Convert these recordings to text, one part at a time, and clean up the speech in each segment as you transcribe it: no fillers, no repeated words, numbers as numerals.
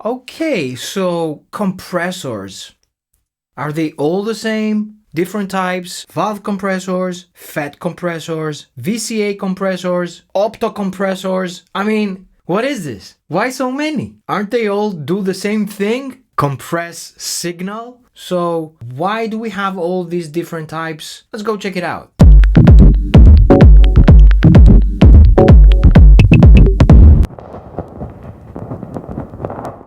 Okay, so compressors. Are they all the same? Different types, valve compressors, FET compressors, VCA compressors, opto compressors. I mean, what is this? Why so many? Aren't they all do the same thing? Compress signal? So why do we have all these different types? Let's go check it out.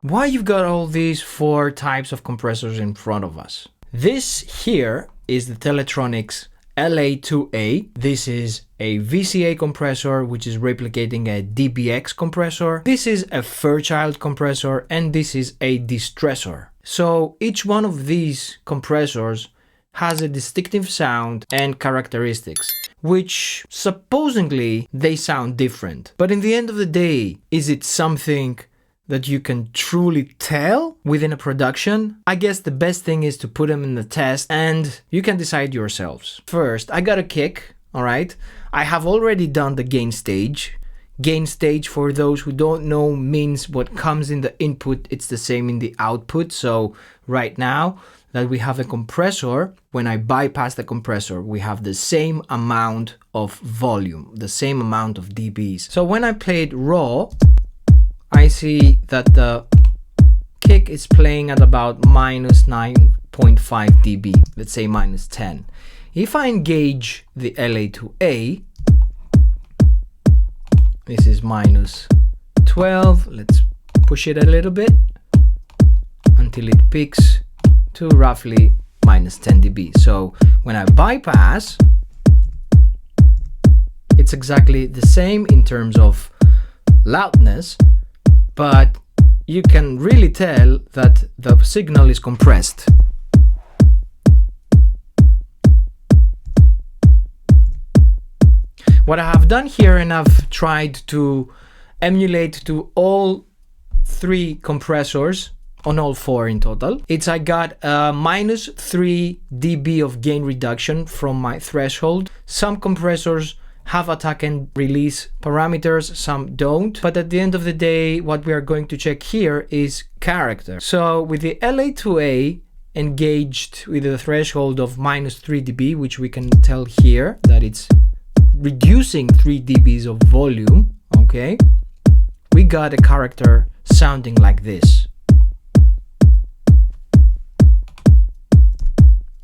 Why you've got all these 4 types of compressors in front of us? This here is the Teletronics LA2A. This is a VCA compressor, which is replicating a DBX compressor. This is a Fairchild compressor, and this is a Distressor. So each one of these compressors has a distinctive sound and characteristics, which supposedly they sound different. But in the end of the day, is it something that you can truly tell within a production? I guess the best thing is to put them in the test and you can decide yourselves. First, I got a kick, all right? I have already done the gain stage. Gain stage, for those who don't know, means what comes in the input, it's the same in the output. So right now that we have a compressor, when I bypass the compressor, we have the same amount of volume, the same amount of dBs. So when I play it raw, I see that the kick is playing at about minus 9.5 dB, let's say minus 10. If I engage the LA2A, this is minus 12. Let's push it a little bit until it peaks to roughly minus 10 dB. So when I bypass, it's exactly the same in terms of loudness, but you can really tell that the signal is compressed. What I have done here, and I've tried to emulate to all 3 compressors, on all 4 in total, it's I got a minus 3 dB of gain reduction from my threshold. Some compressors have attack and release parameters, some don't, but at the end of the day, what we are going to check here is character. So with the LA2A engaged with a threshold of minus 3 dB, which we can tell here that it's reducing 3 dBs of volume, okay, we got a character sounding like this.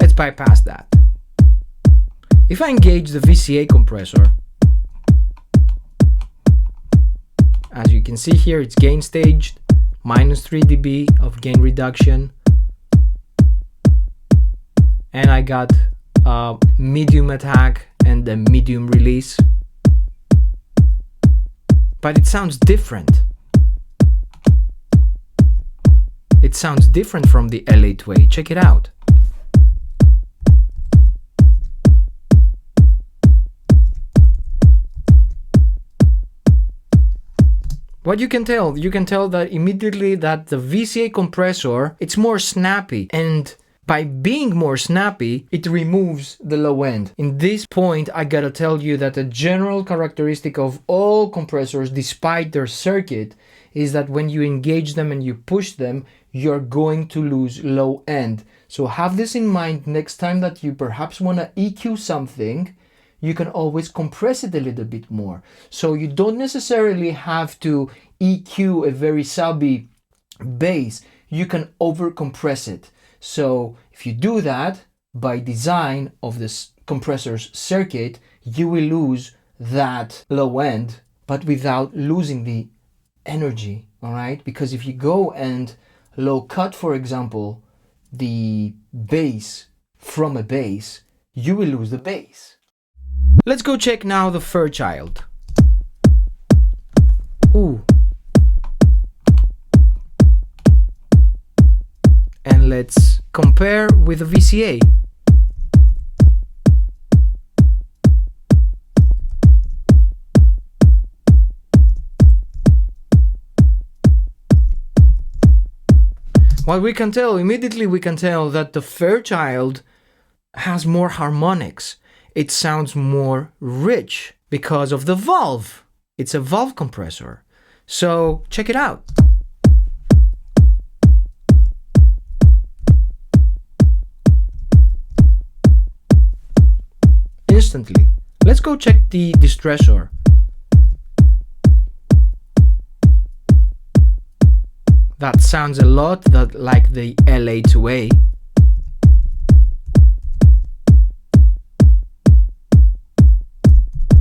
Let's bypass that. If I engage the VCA compressor, as you can see here, it's gain staged, minus 3 dB of gain reduction, and I got a medium attack and a medium release, but it sounds different. It sounds different from the LA2A. Check it out. What you can tell that immediately that the VCA compressor, it's more snappy, and by being more snappy, it removes the low end. In this point, I gotta tell you that a general characteristic of all compressors, despite their circuit, is that when you engage them and you push them, you're going to lose low end. So have this in mind next time that you perhaps wanna EQ something. You can always compress it a little bit more. So you don't necessarily have to EQ a very subby bass. You can over compress it. So if you do that, by design of this compressor's circuit, you will lose that low end, but without losing the energy, all right? Because if you go and low cut, for example, the bass from a bass, you will lose the bass. Let's go check now the Fairchild. Ooh. And let's compare with the VCA. What we can tell, immediately we can tell that the Fairchild has more harmonics. It sounds more rich because of the valve. It's a valve compressor. So check it out. constantly. Let's go check the Distressor. That sounds a lot like the LA2A.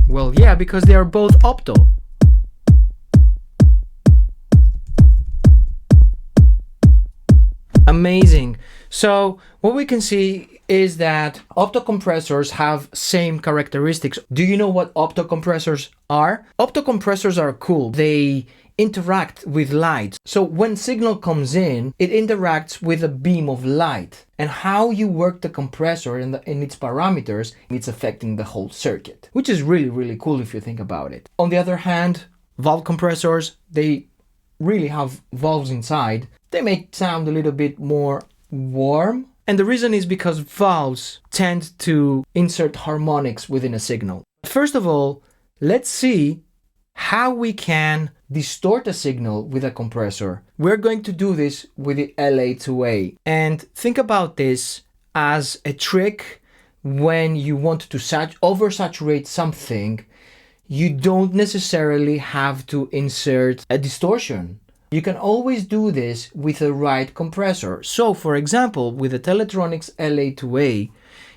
Well, yeah, because they are both opto. Amazing. So what we can see is that optocompressors have same characteristics. Do you know what optocompressors are? Optocompressors are cool. They interact with light. So when signal comes in, it interacts with a beam of light. And how you work the compressor and its parameters, it's affecting the whole circuit, which is really, really cool if you think about it. On the other hand, valve compressors, they really have valves inside. They make sound a little bit more warm. And the reason is because valves tend to insert harmonics within a signal. First of all, let's see how we can distort a signal with a compressor. We're going to do this with the LA2A. And think about this as a trick when you want to oversaturate something. You don't necessarily have to insert a distortion. You can always do this with the right compressor. So for example, with the Teletronics LA2A,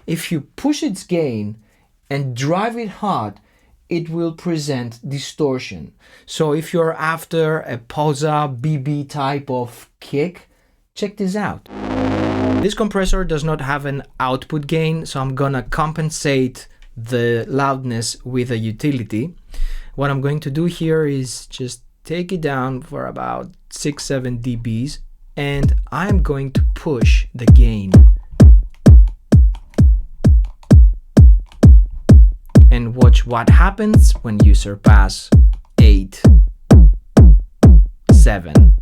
if you push its gain and drive it hard, it will present distortion. So if you're after a Posa BB type of kick, check this out. This compressor does not have an output gain, so I'm gonna compensate the loudness with a utility. What I'm going to do here is just take it down for about 6-7 dBs, and I'm going to push the gain. And watch what happens when you surpass 8, 7.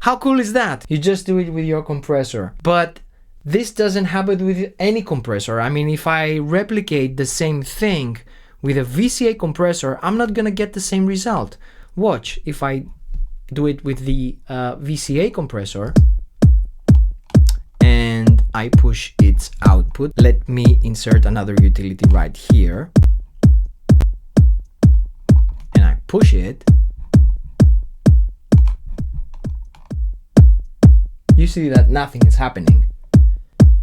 How cool is that? You just do it with your compressor. But this doesn't happen with any compressor. I mean, if I replicate the same thing with a VCA compressor, I'm not gonna get the same result. Watch, if I do it with the VCA compressor and I push its output. Let me insert another utility right here. And I push it. You see that nothing is happening.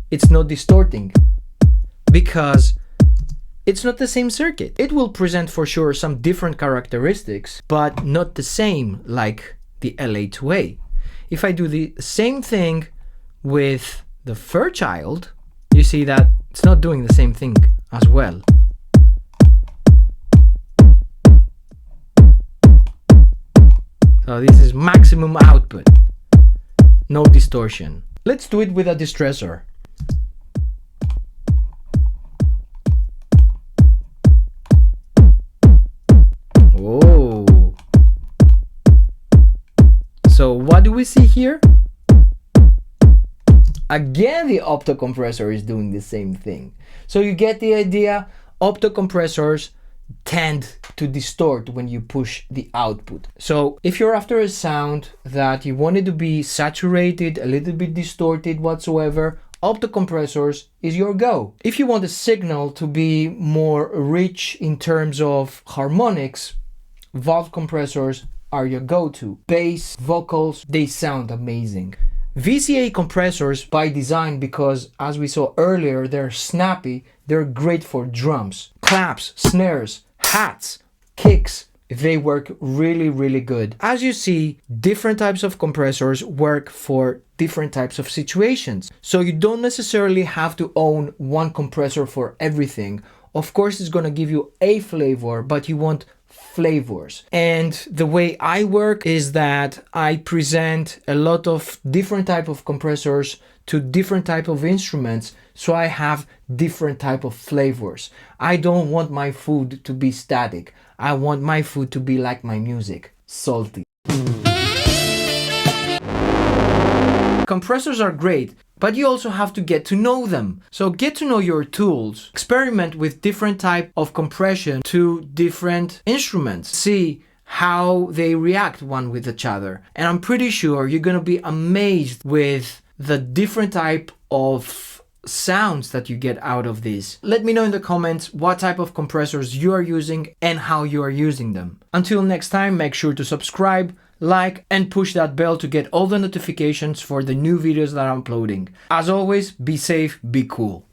It's not distorting because it's not the same circuit. It will present for sure some different characteristics, but not the same like the LA2A. If I do the same thing with the Fairchild, you see that it's not doing the same thing as well. So this is maximum output, no distortion. Let's do it with a Distressor. Oh. So what do we see here? Again, the optocompressor is doing the same thing. So you get the idea. Optocompressors tend to distort when you push the output. So if you're after a sound that you want it to be saturated, a little bit distorted whatsoever, optocompressors is your go. If you want a signal to be more rich in terms of harmonics, valve compressors are your go-to. Bass, vocals, they sound amazing. VCA compressors by design, because as we saw earlier, they're snappy, they're great for drums, claps, snares, hats, kicks. They work really, really good. As you see, different types of compressors work for different types of situations. So you don't necessarily have to own one compressor for everything. Of course, it's gonna give you a flavor, but you want flavors. And the way I work is that I present a lot of different type of compressors to different type of instruments, so I have different type of flavors. I don't want my food to be static. I want my food to be like my music, salty. Compressors are great, but you also have to get to know them. So get to know your tools. Experiment with different type of compression to different instruments. See how they react one with each other. And I'm pretty sure you're gonna be amazed with the different type of sounds that you get out of this. Let me know in the comments what type of compressors you are using and how you are using them. Until next time, make sure to subscribe, like, and push that bell to get all the notifications for the new videos that I'm uploading. As always, be safe, be cool.